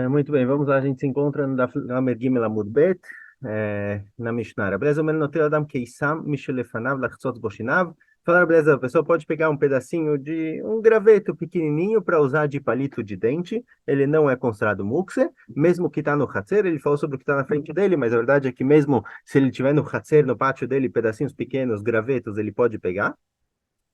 Muito bem, vamos lá, a gente se encontra no Daf Lamed Gimel Amud Bet, na Mishnah. Rabbi Omer notel Adam Keisam Mishelefanav Lachtzot Boshinav. Fala, Rabbi, a pessoa pode pegar um pedacinho de um graveto pequenininho para usar de palito de dente, ele não é considerado mukse, mesmo que está no Hatzer, ele falou sobre o que está na frente dele, mas a verdade é que mesmo se ele tiver no Hatzer, no pátio dele, pedacinhos pequenos, gravetos, ele pode pegar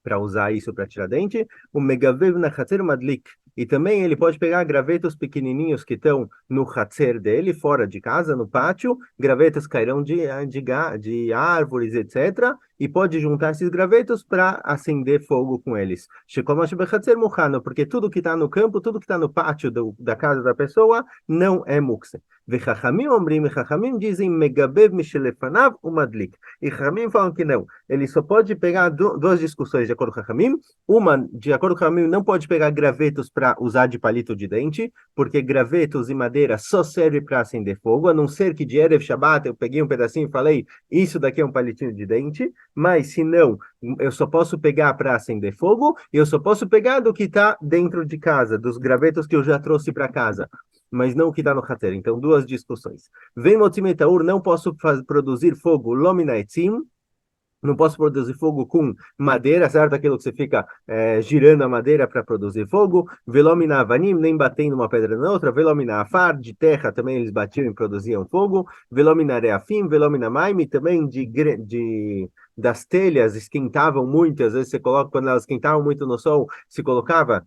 para usar isso para tirar dente, o megavev na hatzer madlik. E também ele pode pegar gravetos pequenininhos que estão no hatzer dele, fora de casa, no pátio, gravetos cairão de árvores, etc. E pode juntar esses gravetos para acender fogo com eles. Shekomash bechatzer muhano, porque tudo que está no campo, tudo que está no pátio da casa da pessoa, não é mukse. Vechachamim omrim, Chachamim dizem megabev mishelefanav umadlik. E Chachamim falam que não. Ele só pode pegar duas discussões de acordo com a Hamim. Uma, de acordo com a Hamim, não pode pegar gravetos para usar de palito de dente, porque gravetos e madeira só serve para acender fogo, a não ser que de Erev Shabbat eu peguei um pedacinho e falei, isso daqui é um palitinho de dente, mas se não, eu só posso pegar para acender fogo, e eu só posso pegar do que está dentro de casa, dos gravetos que eu já trouxe para casa, mas não o que está no Hater. Então, duas discussões. Vem Motzimetaur, não posso produzir fogo, Lomina etzim, não posso produzir fogo com madeira, certo? Aquilo que você fica girando a madeira para produzir fogo. Velomina avanim, nem batendo uma pedra na outra. Velomina afar, de terra também eles batiam e produziam fogo. Velomina reafim, velomina maime, também das telhas esquentavam muito. Às vezes você coloca, quando elas esquentavam muito no sol, se colocava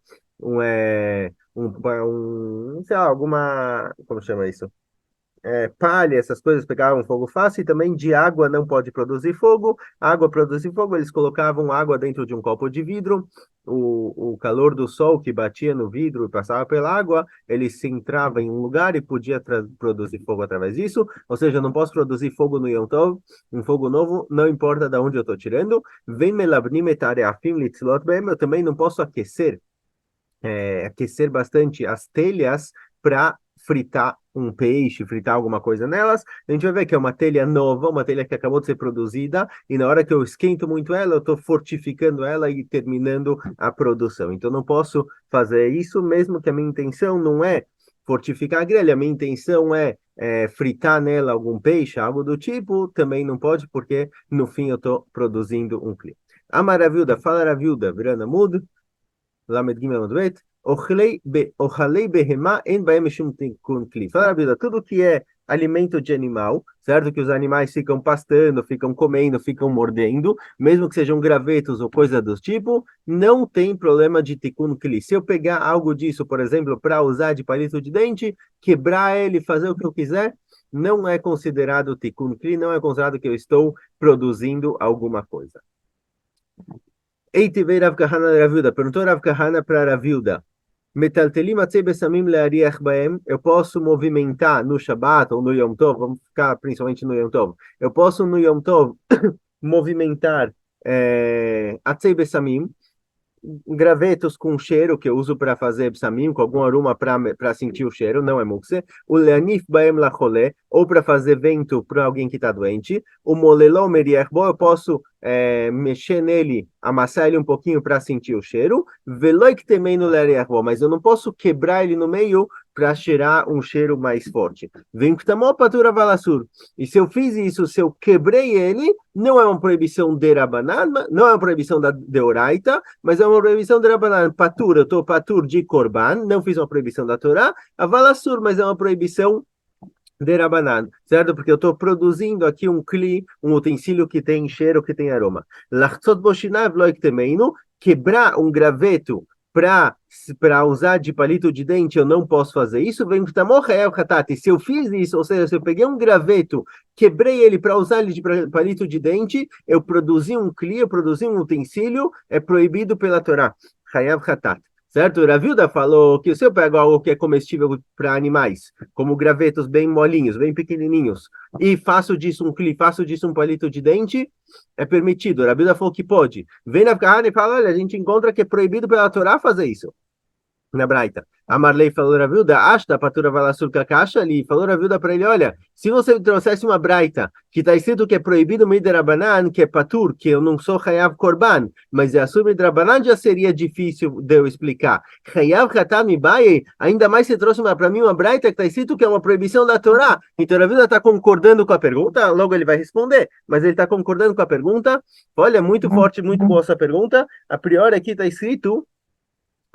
sei lá, alguma, como chama isso? Palha, essas coisas pegavam fogo fácil, e também de água não pode produzir fogo. Água produzir fogo, eles colocavam água dentro de um copo de vidro, o calor do sol que batia no vidro e passava pela água, ele se entrava em um lugar e podia produzir fogo através disso. Ou seja, eu não posso produzir fogo no Yom Tov, um fogo novo, não importa de onde eu estou tirando. Vem melabnim et areafim litzlot behem, eu também não posso aquecer bastante as telhas para fritar um peixe, fritar alguma coisa nelas. A gente vai ver que é uma telha nova, uma telha que acabou de ser produzida, e na hora que eu esquento muito ela, eu estou fortificando ela e terminando a produção. Então não posso fazer isso, mesmo que a minha intenção não é fortificar a grelha, a minha intenção é fritar nela algum peixe, algo do tipo, também não pode, porque no fim eu estou produzindo um clipe. A maravilha, fala Ravilda, virando mudo. Lamed Gimel Amud Bet, Ochalei Behemá en Baem Mishum Tikkun Kli. Fala a vida, tudo que é alimento de animal, certo? Que os animais ficam pastando, ficam comendo, ficam mordendo, mesmo que sejam gravetos ou coisa do tipo, não tem problema de Tikkun Kli. Se eu pegar algo disso, por exemplo, para usar de palito de dente, quebrar ele, fazer o que eu quiser, não é considerado Tikkun Kli, não é considerado que eu estou produzindo alguma coisa. Eiti veio Rav Kahana de Ravilda. Perguntou Rav Kahana para Ravilda. Metaltelim atzei besamim leariach baem. Eu posso movimentar no Shabat ou no Yom Tov, vamos ficar principalmente no Yom Tov. Eu posso no Yom Tov movimentar atzei besamim, gravetos com cheiro que eu uso para fazer psamim, com algum aroma para sentir o cheiro, não é mukse. O leanif baem lacholé, ou para fazer vento para alguém que está doente. O moleló meriach bo, eu posso mexer nele, amassar ele um pouquinho para sentir o cheiro. Veloik também no leariach bo, mas eu não posso quebrar ele no meio para cheirar um cheiro mais forte. Vem que tamó patura valassur. E se eu fiz isso, se eu quebrei ele, não é uma proibição de Rabanan, não é uma proibição da Deoraita, mas é uma proibição de Rabanan. Patur, eu estou patur de Korban, não fiz uma proibição da Torá. A valassur, mas é uma proibição de Rabanan, certo? Porque eu estou produzindo aqui um kli, um utensílio que tem cheiro, que tem aroma. Lachtzot boshinav loik temeinu, quebrar um graveto para usar de palito de dente, eu não posso fazer isso. Vem se eu fiz isso, ou seja, se eu peguei um graveto, quebrei ele para usar ele de palito de dente, eu produzi um kli, eu produzi um utensílio, é proibido pela Torá. Chayav hatat. Certo? Ravilda falou que se eu pego algo que é comestível para animais, como gravetos bem molinhos, bem pequenininhos, e faço disso um clipe, faço disso um palito de dente, é permitido. Ravilda falou que pode. Vem na Kahana e fala, olha, a gente encontra que é proibido pela Torá fazer isso. na Braita. A Marley falou a Vilda, Ashta, Patura Valassur Kakasha, ali falou a Vilda para ele, olha, se você trouxesse uma Braita, que está escrito que é proibido Midrabanan, que é Patur, que eu não sou Hayav Korban, mas é Assur Midrabanan, já seria difícil de eu explicar. Hayav Hatami Baye, ainda mais você trouxe para mim uma Braita que está escrito que é uma proibição da Torá. Então a Vilda está concordando com a pergunta, logo ele vai responder, mas ele está concordando com a pergunta. Olha, muito forte, muito boa essa pergunta. A priori aqui está escrito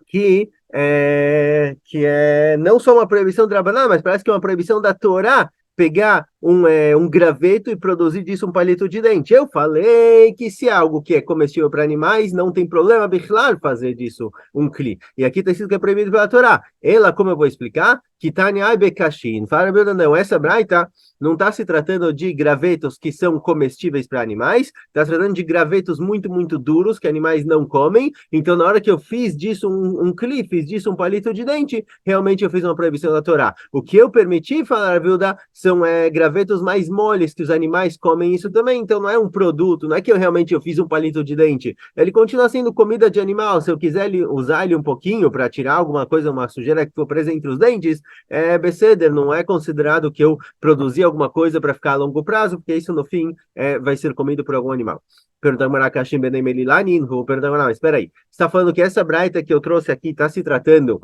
que é não só uma proibição de Rabaná, mas parece que é uma proibição da Torá pegar um graveto e produzir disso um palito de dente. Eu falei que se é algo que é comestível para animais, não tem problema, Bichlar, fazer disso um cli. E aqui está escrito que é proibido pela Torá. Ela, como eu vou explicar, que Tanya Bekashin. Fala, não, essa braita não está se tratando de gravetos que são comestíveis para animais, está se tratando de gravetos muito, muito duros que animais não comem. Então, na hora que eu fiz disso um cli, fiz disso um palito de dente, realmente eu fiz uma proibição da Torá. O que eu permiti, falar, Vilda, são gravetos mais moles, que os animais comem isso também. Então, não é um produto, não é que eu fiz um palito de dente. Ele continua sendo comida de animal. Se eu quiser usar ele um pouquinho para tirar alguma coisa, uma sujeira que for presa entre os dentes, beceder, não é considerado que eu produzi alguma coisa para ficar a longo prazo, porque isso no fim vai ser comido por algum animal. Perguntando Maracashim Benem Melilanin, vou perguntar, não, espera aí, você está falando que essa braita que eu trouxe aqui está se tratando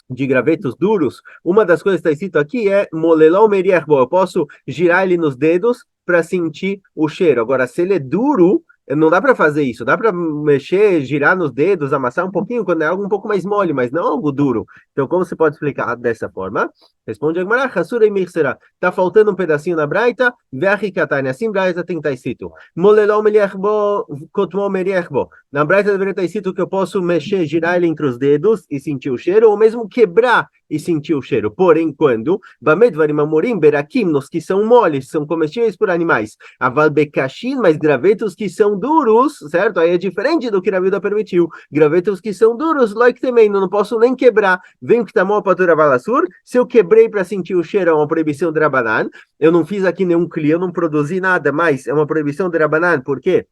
de gravetos duros? Uma das coisas que está escrito aqui é molelão merierbo, eu posso girar ele nos dedos para sentir o cheiro. Agora, se ele é duro, não dá para fazer isso, dá para mexer, girar nos dedos, amassar um pouquinho quando é algo um pouco mais mole, mas não algo duro. Então, como você pode explicar dessa forma? Responde a Gemara, Hassura e Mirsera. Tá faltando um pedacinho na Braita, Ve'achikatane. Assim Braita tem que estar escrito. Molelão merierbo, kotmo merierbo. Na Braita deveria estar escrito que eu posso mexer, girar ele entre os dedos e sentir o cheiro, ou mesmo quebrar e sentir o cheiro. Porém, quando Bamedvarim Amorim Berakim, nos que são moles, são comestíveis por animais, Aval Bekashin, mas gravetos que são duros, certo? Aí é diferente do que a vida permitiu. Gravetos que são duros, like também, não posso nem quebrar. Vem que tá mal para Valasur. Se eu quebrei para sentir o cheiro, é uma proibição de Rabanan. Eu não fiz aqui nenhum cli, eu não produzi nada, mas é uma proibição de Rabanan, por quê?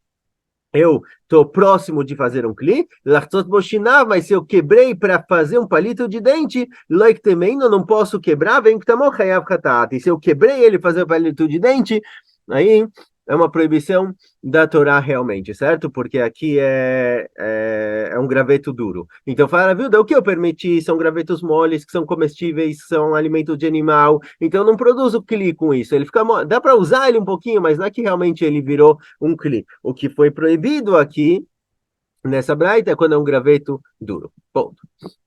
Eu estou próximo de fazer um cli, mas se eu quebrei para fazer um palito de dente, like também, eu não posso quebrar, vem que tá e se eu quebrei ele fazer um palito de dente, aí é uma proibição da Torá realmente, certo? Porque aqui é um graveto duro. Então fala, viu? O que eu permiti são gravetos moles, que são comestíveis, são alimento de animal, então eu não produzo cli com isso. Ele fica dá para usar ele um pouquinho, mas não é que realmente ele virou um cli. O que foi proibido aqui nessa braita é quando é um graveto duro. Ponto.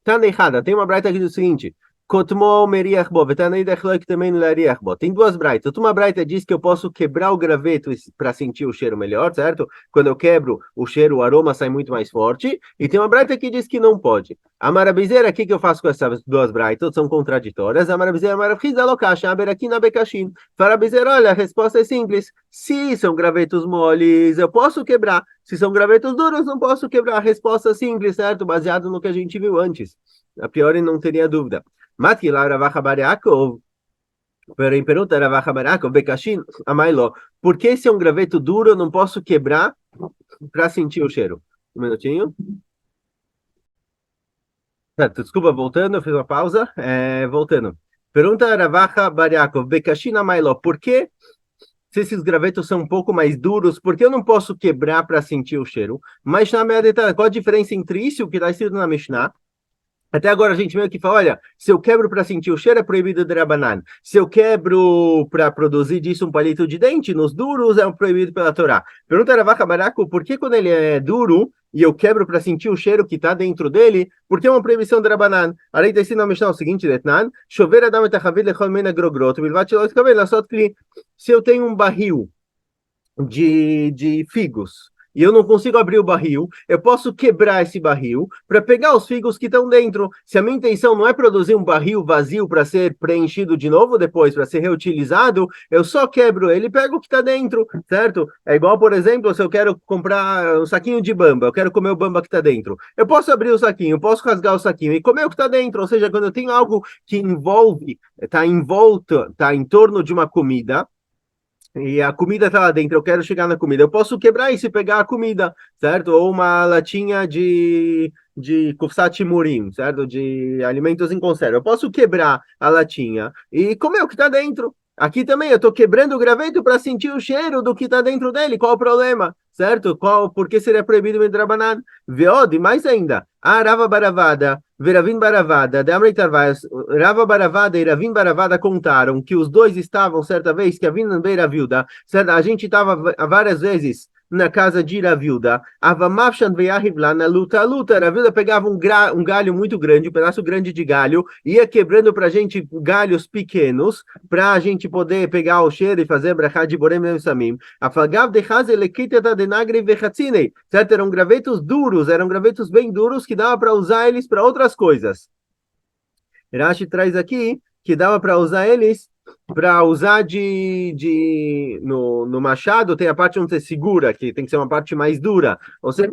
Tá errada. Tem uma braita aqui do seguinte: Kotmo meriachbo, vetanei dechloik também lariachbo. Tem duas braitas. Uma braita diz que eu posso quebrar o graveto para sentir o cheiro melhor, certo? Quando eu quebro o cheiro, o aroma sai muito mais forte. E tem uma braita que diz que não pode. A marabizeira, o que eu faço com essas duas braitas? São contraditórias. A marabizeira, marabchiza lokasha, aberaki na bekashin. Farabizeira, olha, a resposta é simples. Se são gravetos moles, eu posso quebrar. Se são gravetos duros, não posso quebrar. A resposta é simples, certo? Baseado no que a gente viu antes. A priori não teria dúvida. Matila Ravacha Bar Yaakov, porém pergunta Ravacha Bar Yaakov, Bekashin, Amailo, por que se é um graveto duro eu não posso quebrar para sentir o cheiro? Um minutinho. Certo, desculpa, voltando, eu fiz uma pausa. Voltando. Pergunta Ravacha Bar Yaakov, Bekashin, Amailo, por que se esses gravetos são um pouco mais duros, por que eu não posso quebrar para sentir o cheiro? Mas na minha detalhe, qual a diferença entre isso e o que está escrito na Mishnah? Até agora a gente meio que fala, olha, se eu quebro para sentir o cheiro é proibido de Rabanan. Se eu quebro para produzir disso um palito de dente, nos duros é proibido pela Torá. Pergunta a Vaca Baraco, por que quando ele é duro e eu quebro para sentir o cheiro que está dentro dele, por que é uma proibição de Rabanan? Aí está ensinando a Mishnah o seguinte, Detnan, chover adam et achavid lechol mena grogrot, bilvat shelo yitkavel lasot kli. Se eu tenho um barril de figos e eu não consigo abrir o barril, eu posso quebrar esse barril para pegar os figos que estão dentro. Se a minha intenção não é produzir um barril vazio para ser preenchido de novo depois, para ser reutilizado, eu só quebro ele e pego o que está dentro, certo? É igual, por exemplo, se eu quero comprar um saquinho de bamba, eu quero comer o bamba que está dentro. Eu posso abrir o saquinho, posso rasgar o saquinho e comer o que está dentro. Ou seja, quando eu tenho algo que envolve, está em volta, está em torno de uma comida, e a comida está lá dentro, eu quero chegar na comida. Eu posso quebrar isso e pegar a comida, certo? Ou uma latinha de kufsat murim, certo? De alimentos em conserva. Eu posso quebrar a latinha e comer o que está dentro. Aqui também eu estou quebrando o graveto para sentir o cheiro do que está dentro dele. Qual o problema? Certo? Por que seria proibido o midrabanan? Veode, mais ainda. A Rava Baravada, Veravim Baravada, de Amrei Tarvais, Rava Baravada e Ravim Baravada contaram que os dois estavam, certa vez, que a vinda beira viúda, a gente estava várias vezes na casa de Ravilda, Avamavshan Veahivla, na luta, Ravilda pegava um galho muito grande, um pedaço grande de galho, ia quebrando para a gente galhos pequenos, para a gente poder pegar o cheiro e fazer brachá de Borem Samim. Afagav de Hazel Ekiteta de Nagri Vechatzinei, certo? Eram gravetos duros, eram gravetos bem duros que dava para usar eles para outras coisas. Rashi traz aqui que dava para usar eles para usar no machado tem a parte onde você segura, que tem que ser uma parte mais dura. Ou seja,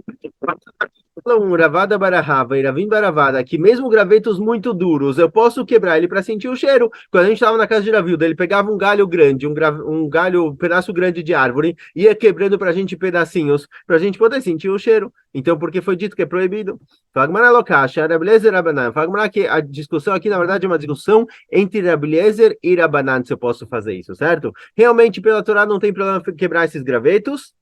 um Ravada Barahava e Ravim Baravada, que mesmo gravetos muito duros, eu posso quebrar ele para sentir o cheiro. Quando a gente estava na casa de Ravilda, ele pegava um galho grande, um pedaço grande de árvore, ia quebrando para a gente pedacinhos, para a gente poder sentir o cheiro. Então, porque foi dito que é proibido. Fagmara Lokasha, Rabelezer e Rabanan. Fagmara que a discussão aqui, na verdade, é uma discussão entre Rabelezer e Rabanan, se eu posso fazer isso, certo? Realmente, pela Torá, não tem problema quebrar esses gravetos.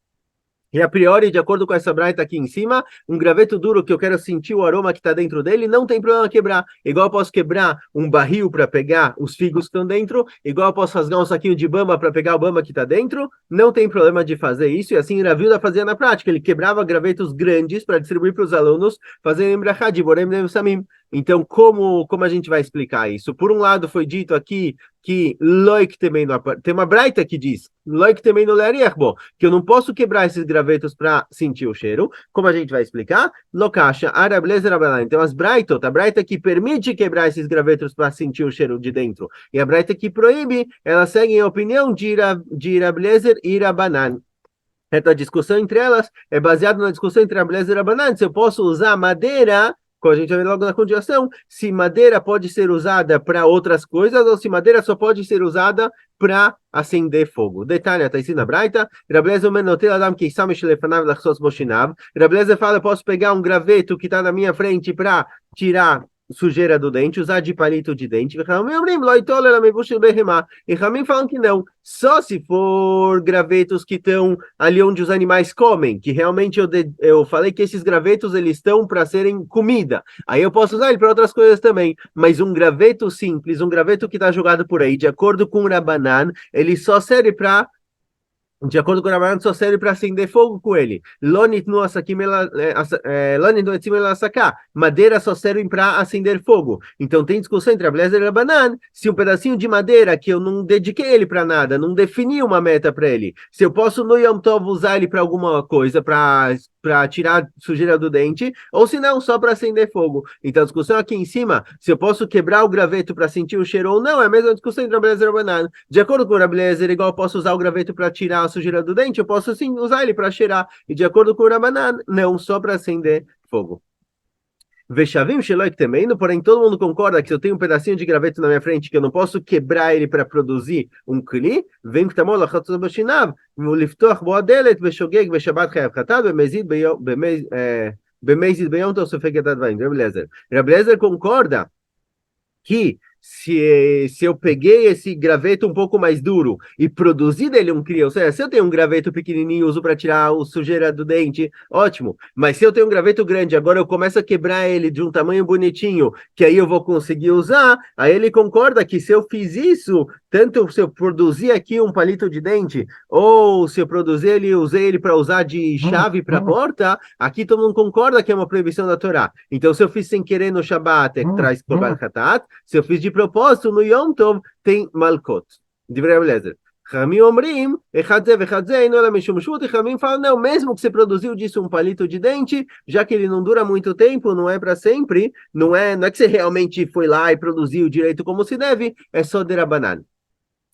E a priori, de acordo com essa braita aqui em cima, um graveto duro que eu quero sentir o aroma que está dentro dele, não tem problema quebrar. Igual eu posso quebrar um barril para pegar os figos que estão dentro, igual eu posso rasgar um saquinho de bamba para pegar o bamba que está dentro, não tem problema de fazer isso. E assim Ravilda fazia na prática, ele quebrava gravetos grandes para distribuir para os alunos, fazendo brachá de Borem Samim. Então, como a gente vai explicar isso? Por um lado, foi dito aqui que loik também tem uma braita que diz loik também no leriachbo, que eu não posso quebrar esses gravetos para sentir o cheiro. Como a gente vai explicar? Lokasha, Arablezer Rabanan. Então, as braitot, a braita que permite quebrar esses gravetos para sentir o cheiro de dentro, e a braita que proíbe, elas seguem a opinião de Rablezer e Rabanan. Essa discussão entre elas é baseada na discussão entre Rablezer e Rabanan, se eu posso usar madeira, como a gente vai ver logo na continuação, se madeira pode ser usada para outras coisas ou se madeira só pode ser usada para acender fogo. Detalhe, está escrito na Braita, Rabelezer menotel adam keisam shelefanav lachsos boshinav. Rabelezer fala, eu posso pegar um graveto que está na minha frente para tirar sujeira do dente, usar de palito de dente. E Ramim falam que não, só se for gravetos que estão ali onde os animais comem, que realmente eu falei que esses gravetos eles estão para serem comida. Aí eu posso usar ele para outras coisas também, mas um graveto simples, um graveto que está jogado por aí, de acordo com o Rabanan, ele só serve para de acordo com o Rabanan, só serve para acender fogo com ele. Madeira só serve para acender fogo. Então tem discussão entre Rabelezer e Rabanan se um pedacinho de madeira que eu não dediquei ele para nada, não defini uma meta para ele, se eu posso no Yom Tov usar ele para alguma coisa, para tirar sujeira do dente, ou se não, só para acender fogo. Então a discussão aqui em cima, se eu posso quebrar o graveto para sentir o cheiro ou não, é a mesma discussão entre Rabelezer e Rabanan. De acordo com o Rabelezer, igual eu posso usar o graveto para tirar a sujeira do dente, eu posso sim usar ele para cheirar. E de acordo com o Rabanan, não só para acender fogo. Vechavim Sheloik também, porém todo mundo concorda que se eu tenho um pedacinho de graveto na minha frente que eu não posso quebrar ele para produzir um kli, vem que tamol achatzos bashinav, liftoch bo adelet veshogeg veshabat chayav chatad bemezid beyom tov sofek et advarim. Rabelezer concorda que se eu peguei esse graveto um pouco mais duro e produzi dele um cria, ou seja, se eu tenho um graveto pequenininho, uso para tirar o sujeira do dente, ótimo. Mas se eu tenho um graveto grande, agora eu começo a quebrar ele de um tamanho bonitinho, que aí eu vou conseguir usar, aí ele concorda que se eu fiz isso, tanto se eu produzir aqui um palito de dente, ou se eu produzir ele, usei ele para usar de chave para porta, aqui todo mundo concorda que é uma proibição da Torá. Então, se eu fiz sem querer no Shabbat, traz Korban Hatat, se eu fiz de propósito no Yom Tov, tem Malkot. Divrei Rabelezer. Ramim omrim, echadze vechadze, não é mishum shut, e Ramim fala, não, mesmo que você produziu disso um palito de dente, já que ele não dura muito tempo, não é para sempre, não é que você realmente foi lá e produziu direito como se deve, é só de Rabanan.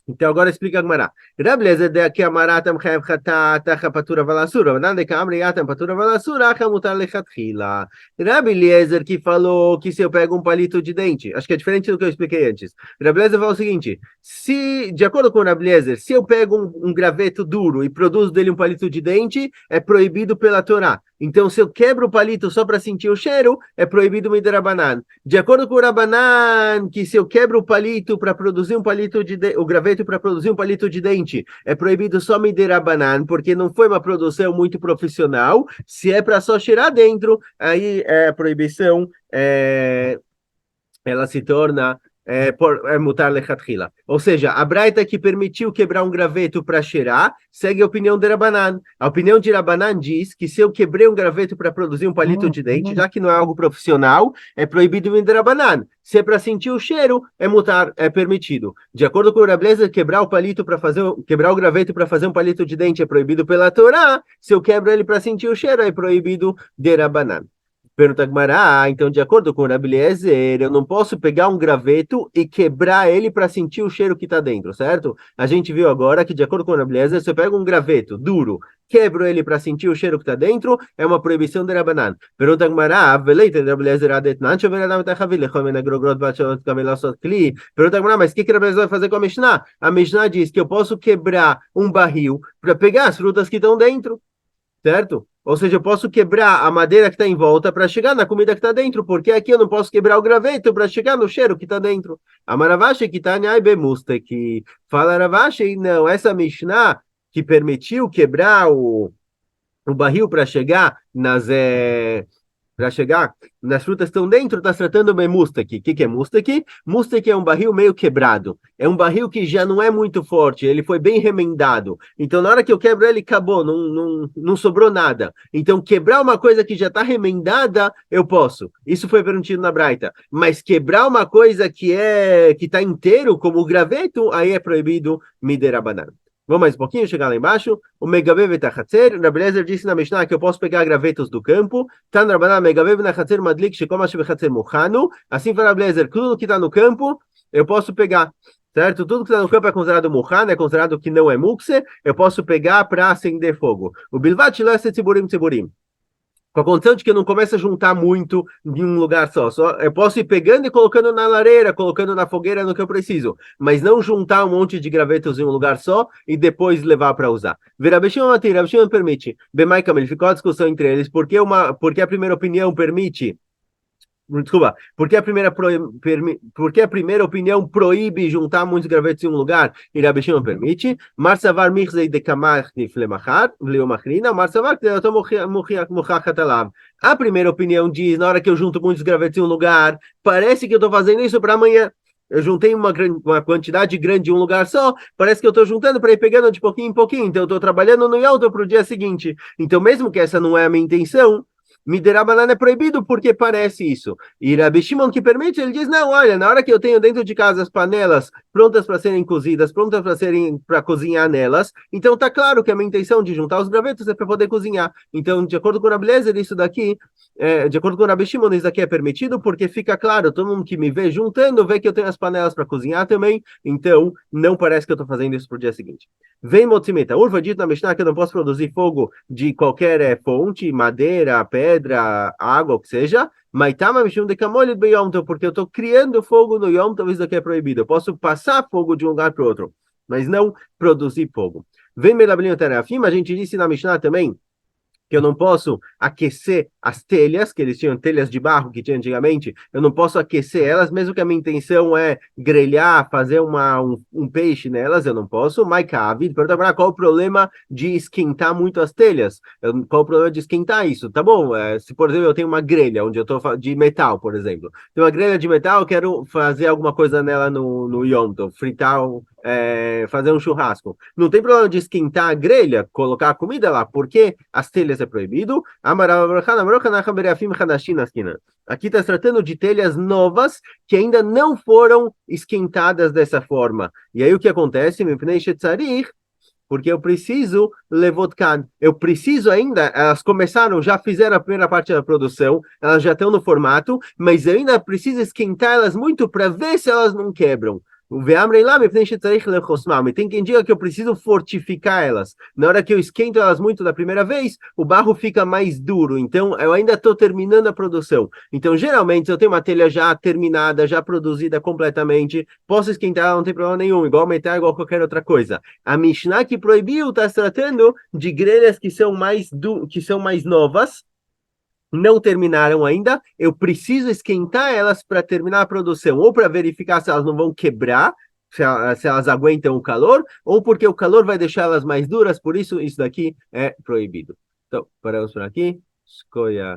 Então agora explica a Gemara. Rabelezer de que amaratam chayav chatat acha patura valasura, Rabanan de que amriatam patura valasura acha mutar lechatchila. Rabelezer que falou que se eu pego um palito de dente, acho que é diferente do que eu expliquei antes. Rabelezer falou o seguinte: se de acordo com o Rabelezer, se eu pego um graveto duro e produzo dele um palito de dente, é proibido pela Torá. Então, se eu quebro o palito só para sentir o cheiro, é proibido midirabanan. De acordo com o Rabanan, que se eu quebro o palito para produzir um palito o graveto para produzir um palito de dente, é proibido só midirabanan, porque não foi uma produção muito profissional. Se é para só cheirar dentro, aí é a proibição, ela se torna mutar lechatchila. Ou seja, a Braita que permitiu quebrar um graveto para cheirar, segue a opinião de Rabanan. A opinião de Rabanan diz que se eu quebrei um graveto para produzir um palito de dente, já que não é algo profissional, é proibido em Rabanan. Se é para sentir o cheiro, é mutar, é permitido. De acordo com o Rableza, quebrar o palito para fazer, quebrar o graveto para fazer um palito de dente é proibido pela Torá. Se eu quebro ele para sentir o cheiro, é proibido de Rabanan. Pergunta Gmará, então, de acordo com o Rabi Eliezer, eu não posso pegar um graveto e quebrar ele para sentir o cheiro que está dentro, certo? A gente viu agora que, de acordo com o Rabi Eliezer, se eu pego um graveto duro, quebro ele para sentir o cheiro que está dentro, é uma proibição de Rabanan. Pergunta Gmará, veleita de Rabi Eliezer adetnan, pergunta Gmará, mas o que o Rabi Eliezer vai fazer com a Mishnah? A Mishnah diz que eu posso quebrar um barril para pegar as frutas que estão dentro, certo? Ou seja, eu posso quebrar a madeira que está em volta para chegar na comida que está dentro, porque aqui eu não posso quebrar o graveto para chegar no cheiro que está dentro. A Maravashi que está que fala Ravashi, não, essa Mishnah que permitiu quebrar o barril para chegar nas frutas que estão dentro, está se tratando de mustaki. O que é mustaki? Mustaki é um barril meio quebrado. É um barril que já não é muito forte, ele foi bem remendado. Então, na hora que eu quebro ele, acabou, não sobrou nada. Então, quebrar uma coisa que já está remendada, eu posso. Isso foi permitido na Braita. Mas quebrar uma coisa que está inteiro, como o graveto, aí é proibido miderabanan. Vamos mais um pouquinho, chegar lá embaixo. O Megavev Tachatzer, Rabi Eliezer disse na Mishnah que eu posso pegar gravetos do campo. Tan Rabanan Megavev Tachatzer Madlik Shekoma Shebechatzer Muhanu. Assim para Rabi Eliezer, tudo que está no campo, eu posso pegar. Certo? Tudo que está no campo é considerado muhan, é considerado que não é mukse, eu posso pegar para acender fogo. O bilvat shelo tziburim tziburim. Com a condição de que eu não comece a juntar muito em um lugar só. Eu posso ir pegando e colocando na lareira, colocando na fogueira no que eu preciso, mas não juntar um monte de gravetos em um lugar só e depois levar para usar. Verabeshimon permite. Bemaikam, ele ficou a discussão entre eles, porque a primeira opinião permite. Desculpa, porque a primeira opinião proíbe juntar muitos gravetos em um lugar e Rabi Shimon permite. Marsavar michzei de kamach niflemachar, vleomachrina, marsavar que a primeira opinião diz, na hora que eu junto muitos gravetos em um lugar, parece que eu estou fazendo isso para amanhã. Eu juntei uma quantidade grande em um lugar só, parece que eu estou juntando para ir pegando de pouquinho em pouquinho, então eu estou trabalhando no Yom para o dia seguinte. Então, mesmo que essa não é a minha intenção, Miderabanan é proibido porque parece isso. E Rabi Shimon que permite, ele diz, não, olha, na hora que eu tenho dentro de casa as panelas prontas para serem cozidas, prontas para cozinhar nelas, então tá claro que a minha intenção de juntar os gravetos é para poder cozinhar. Então, de acordo com o Rabi Eliezer, isso daqui, de acordo com o Rabi Shimon, isso daqui é permitido porque fica claro, todo mundo que me vê juntando, vê que eu tenho as panelas para cozinhar também, então não parece que eu estou fazendo isso pro dia seguinte. Vem Motzimeta, Urva dito na Mishnah que eu não posso produzir fogo de qualquer fonte, madeira, pedra, água, o que seja, Maitama Mishum de Kamolid be Yom Tov, porque eu estou criando fogo no Yom Tov, isso daqui é proibido. Eu posso passar fogo de um lugar para o outro, mas não produzir fogo. Vem Melablinho Terafim, a gente disse na Mishnah também que eu não posso aquecer as telhas, que eles tinham telhas de barro que tinha antigamente, eu não posso aquecer elas, mesmo que a minha intenção é grelhar, fazer um peixe nelas, eu não posso. Maikavid, pergunta agora qual o problema de esquentar muito as telhas? Qual o problema de esquentar isso? Tá bom, se por exemplo eu tenho uma grelha, onde eu estou de metal, por exemplo. Tem uma grelha de metal, eu quero fazer alguma coisa nela no Yom Tov, fritar, fazer um churrasco. Não tem problema de esquentar a grelha, colocar a comida lá, porque as telhas é proibido. Aqui está se tratando de telhas novas que ainda não foram esquentadas dessa forma. E aí o que acontece? Porque eu preciso levotkan. Eu preciso ainda, elas começaram, já fizeram a primeira parte da produção, elas já estão no formato, mas eu ainda preciso esquentar elas muito para ver se elas não quebram. Tem quem diga que eu preciso fortificar elas. Na hora que eu esquento elas muito da primeira vez, o barro fica mais duro. Então, eu ainda estou terminando a produção. Então, geralmente, se eu tenho uma telha já terminada, já produzida completamente, posso esquentar ela, não tem problema nenhum. Igual metal, igual qualquer outra coisa. A Mishnah que proibiu está se tratando de grelhas que são mais novas, não terminaram ainda, eu preciso esquentar elas para terminar a produção, ou para verificar se elas não vão quebrar, se elas aguentam o calor, ou porque o calor vai deixar elas mais duras, por isso isso daqui é proibido. Então, paramos por aqui. Escolha